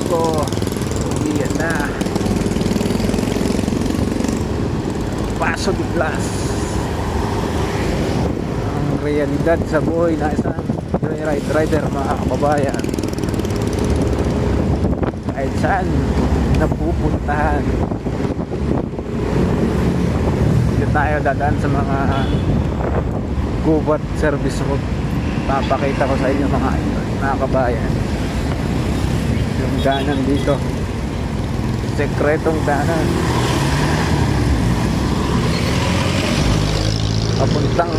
ko. Uwian na. Paso di Plus. Ang realidad sa buhay na isang joyride rider, mga kababayan. Kahit saan napupuntahan, hindi tayo dadaan sa mga gubat service road. Papakita ko sa inyo mga kabayan yung daanan dito, sekretong daanan papuntang